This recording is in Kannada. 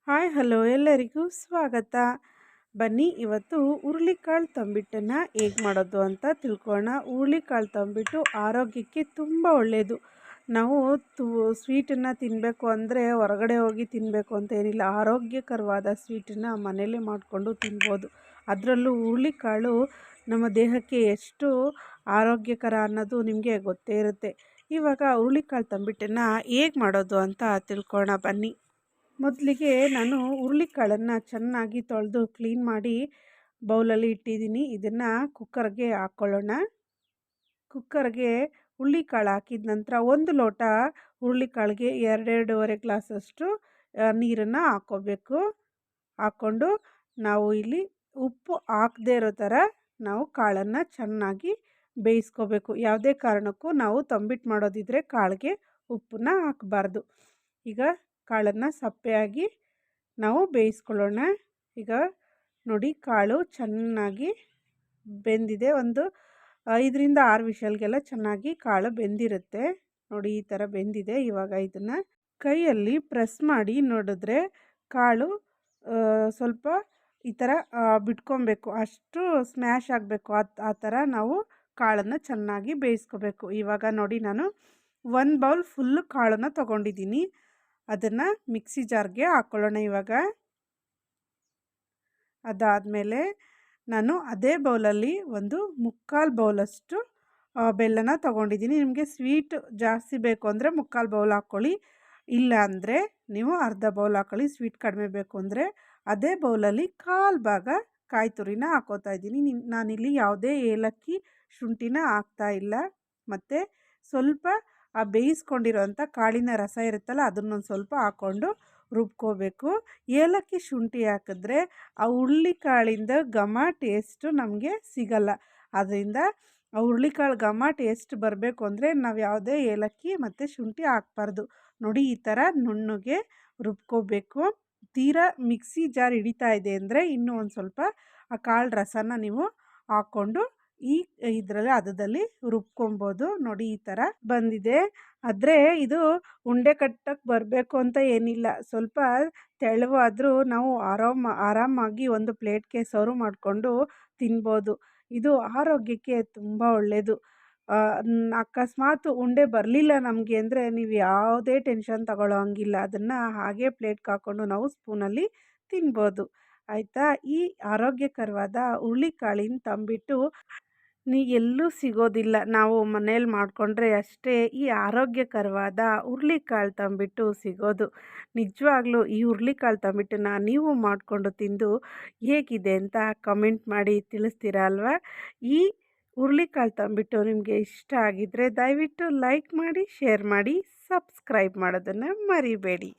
ಹಾಯ್ ಹಲೋ ಎಲ್ಲರಿಗೂ ಸ್ವಾಗತ. ಬನ್ನಿ ಇವತ್ತು ಹುರುಳಿಕಾಳು ತಂಬಿಟ್ಟನ್ನು ಹೇಗೆ ಮಾಡೋದು ಅಂತ ತಿಳ್ಕೊಳ್ಳೋಣ. ಹುರುಳಿಕಾಳು ತಂಬಿಟ್ಟು ಆರೋಗ್ಯಕ್ಕೆ ತುಂಬ ಒಳ್ಳೆಯದು. ನಾವು ಸ್ವೀಟನ್ನು ತಿನ್ನಬೇಕು ಅಂದರೆ ಹೊರಗಡೆ ಹೋಗಿ ತಿನ್ನಬೇಕು ಅಂತ ಏನಿಲ್ಲ, ಆರೋಗ್ಯಕರವಾದ ಸ್ವೀಟನ್ನು ಮನೆಯಲ್ಲೇ ಮಾಡಿಕೊಂಡು ತಿನ್ಬೋದು. ಅದರಲ್ಲೂ ಹುರುಳಿಕಾಳು ನಮ್ಮ ದೇಹಕ್ಕೆ ಎಷ್ಟು ಆರೋಗ್ಯಕರ ಅನ್ನೋದು ನಿಮಗೆ ಗೊತ್ತೇ ಇರುತ್ತೆ. ಇವಾಗ ಹುರುಳಿಕಾಳು ತಂಬಿಟ್ಟನ್ನು ಹೇಗೆ ಮಾಡೋದು ಅಂತ ತಿಳ್ಕೊಳ್ಳೋಣ ಬನ್ನಿ. ಮೊದಲಿಗೆ ನಾನು ಹುರುಳಿಕಾಳನ್ನು ಚೆನ್ನಾಗಿ ತೊಳೆದು ಕ್ಲೀನ್ ಮಾಡಿ ಬೌಲಲ್ಲಿ ಇಟ್ಟಿದ್ದೀನಿ. ಇದನ್ನು ಕುಕ್ಕರ್ಗೆ ಹಾಕ್ಕೊಳ್ಳೋಣ. ಕುಕ್ಕರ್ಗೆ ಹುರುಳಿಕಾಳು ಹಾಕಿದ ನಂತರ 1 ಲೋಟ ಹುರುಳಿಕಾಳಿಗೆ 2-2.5 ಗ್ಲಾಸಷ್ಟು ನೀರನ್ನು ಹಾಕ್ಕೋಬೇಕು. ಹಾಕ್ಕೊಂಡು ನಾವು ಇಲ್ಲಿ ಉಪ್ಪು ಹಾಕದೇ ಇರೋ ಥರ ನಾವು ಕಾಳನ್ನು ಚೆನ್ನಾಗಿ ಬೇಯಿಸ್ಕೋಬೇಕು. ಯಾವುದೇ ಕಾರಣಕ್ಕೂ ನಾವು ತಂಬಿಟ್ಟು ಮಾಡೋದಿದ್ರೆ ಕಾಳಿಗೆ ಉಪ್ಪನ್ನ ಹಾಕಬಾರ್ದು. ಈಗ ಕಾಳನ್ನು ಸಪ್ಪೆಯಾಗಿ ನಾವು ಬೇಯಿಸ್ಕೊಳ್ಳೋಣ. ಈಗ ನೋಡಿ, ಕಾಳು ಚೆನ್ನಾಗಿ ಬೆಂದಿದೆ. ಒಂದು 5-6 ವಿಷಲ್ಗೆಲ್ಲ ಚೆನ್ನಾಗಿ ಕಾಳು ಬೆಂದಿರುತ್ತೆ. ನೋಡಿ, ಈ ಥರ ಬೆಂದಿದೆ. ಇವಾಗ ಇದನ್ನು ಕೈಯಲ್ಲಿ ಪ್ರೆಸ್ ಮಾಡಿ ನೋಡಿದ್ರೆ ಕಾಳು ಸ್ವಲ್ಪ ಈ ಥರ ಬಿಟ್ಕೊಬೇಕು, ಅಷ್ಟು ಸ್ಮ್ಯಾಶ್ ಆಗಬೇಕು. ಆ ಥರ ನಾವು ಕಾಳನ್ನು ಚೆನ್ನಾಗಿ ಬೇಯಿಸ್ಕೋಬೇಕು. ಇವಾಗ ನೋಡಿ, ನಾನು 1 ಬೌಲ್ ಫುಲ್ಲು ಕಾಳನ್ನು ತೊಗೊಂಡಿದ್ದೀನಿ. ಅದನ್ನು ಮಿಕ್ಸಿ ಜಾರ್ಗೆ ಹಾಕ್ಕೊಳ್ಳೋಣ. ಇವಾಗ ಅದಾದಮೇಲೆ ನಾನು ಅದೇ ಬೌಲಲ್ಲಿ ಒಂದು 3/4 ಬೌಲಷ್ಟು ಬೆಲ್ಲನ ತೊಗೊಂಡಿದ್ದೀನಿ. ನಿಮಗೆ ಸ್ವೀಟ್ ಜಾಸ್ತಿ ಬೇಕು ಅಂದರೆ 3/4 ಬೌಲ್ ಹಾಕ್ಕೊಳ್ಳಿ, ಇಲ್ಲ ಅಂದರೆ ನೀವು ಅರ್ಧ ಬೌಲ್ ಹಾಕ್ಕೊಳ್ಳಿ. ಸ್ವೀಟ್ ಕಡಿಮೆ ಬೇಕು ಅಂದರೆ ಅದೇ ಬೌಲಲ್ಲಿ 1/4 ಭಾಗ ಕಾಯಿ ತುರಿನ ಹಾಕ್ಕೋತಾ ಇದ್ದೀನಿ. ನಾನಿಲ್ಲಿ ಯಾವುದೇ ಏಲಕ್ಕಿ ಶುಂಠಿನ ಹಾಕ್ತಾ ಇಲ್ಲ. ಮತ್ತು ಸ್ವಲ್ಪ ಆ ಬೇಯಿಸ್ಕೊಂಡಿರೋಂಥ ಕಾಳಿನ ರಸ ಇರುತ್ತಲ್ಲ, ಅದನ್ನೊಂದು ಸ್ವಲ್ಪ ಹಾಕ್ಕೊಂಡು ರುಬ್ಕೋಬೇಕು. ಏಲಕ್ಕಿ ಶುಂಠಿ ಹಾಕಿದ್ರೆ ಆ ಹುರುಳಿಕಾಳಿಂದ ಘಮ ಟೇಸ್ಟು ನಮಗೆ ಸಿಗಲ್ಲ. ಆದ್ದರಿಂದ ಆ ಹುರುಳಿಕಾಳು ಘಮ ಟೇಸ್ಟ್ ಬರಬೇಕು ಅಂದರೆ ನಾವು ಯಾವುದೇ ಏಲಕ್ಕಿ ಮತ್ತು ಶುಂಠಿ ಹಾಕ್ಬಾರ್ದು. ನೋಡಿ, ಈ ಥರ ನುಣ್ಣಗೆ ರುಬ್ಕೋಬೇಕು. ತೀರಾ ಮಿಕ್ಸಿ ಜಾರ್ ಹಿಡಿತಾ ಇದೆ ಅಂದರೆ ಇನ್ನೂ ಒಂದು ಸ್ವಲ್ಪ ಆ ಕಾಳು ರಸನ ನೀವು ಹಾಕ್ಕೊಂಡು ಇದರಲ್ಲಿ ಹದದಲ್ಲಿ ರುಬ್ಕೊಬೋದು. ನೋಡಿ, ಈ ಥರ ಬಂದಿದೆ. ಆದರೆ ಇದು ಉಂಡೆ ಕಟ್ಟಕ್ಕೆ ಬರಬೇಕು ಅಂತ ಏನಿಲ್ಲ. ಸ್ವಲ್ಪ ತೆಳುವಾದರೂ ನಾವು ಆರಾಮಾಗಿ ಒಂದು ಪ್ಲೇಟ್ಗೆ ಸರ್ವ್ ಮಾಡಿಕೊಂಡು ತಿನ್ಬೋದು. ಇದು ಆರೋಗ್ಯಕ್ಕೆ ತುಂಬ ಒಳ್ಳೆಯದು. ಅಕಸ್ಮಾತ್ ಉಂಡೆ ಬರಲಿಲ್ಲ ನಮಗೆ ಅಂದರೆ ನೀವು ಯಾವುದೇ ಟೆನ್ಷನ್ ತಗೊಳ್ಳೋ ಹಂಗಿಲ್ಲ. ಅದನ್ನು ಹಾಗೆ ಪ್ಲೇಟ್ಗೆ ಹಾಕ್ಕೊಂಡು ನಾವು ಸ್ಪೂನಲ್ಲಿ ತಿನ್ಬೋದು. ಆಯಿತಾ? ಈ ಆರೋಗ್ಯಕರವಾದ ಹುರುಳಿಕಾಳಿನ ತಂಬಿಟ್ಟು ಎಲ್ಲೂ ಸಿಗೋದಿಲ್ಲ. ನಾವು ಮನೇಲಿ ಮಾಡಿಕೊಂಡ್ರೆ ಅಷ್ಟೇ ಈ ಆರೋಗ್ಯಕರವಾದ ಹುರುಳಿಕಾಳು ತಂಬಿಟ್ಟು ಸಿಗೋದು. ನಿಜವಾಗ್ಲೂ ಈ ಹುರುಳಿಕಾಳು ತಂಬಿಟ್ಟನ್ನು ನೀವು ಮಾಡಿಕೊಂಡು ತಿಂದು ಹೇಗಿದೆ ಅಂತ ಕಮೆಂಟ್ ಮಾಡಿ ತಿಳಿಸ್ತೀರಾ ಅಲ್ವಾ? ಈ ಹುರುಳಿಕಾಳು ತಂಬಿಟ್ಟು ನಿಮಗೆ ಇಷ್ಟ ಆಗಿದ್ದರೆ ದಯವಿಟ್ಟು ಲೈಕ್ ಮಾಡಿ, ಶೇರ್ ಮಾಡಿ, ಸಬ್ಸ್ಕ್ರೈಬ್ ಮಾಡೋದನ್ನು ಮರಿಬೇಡಿ.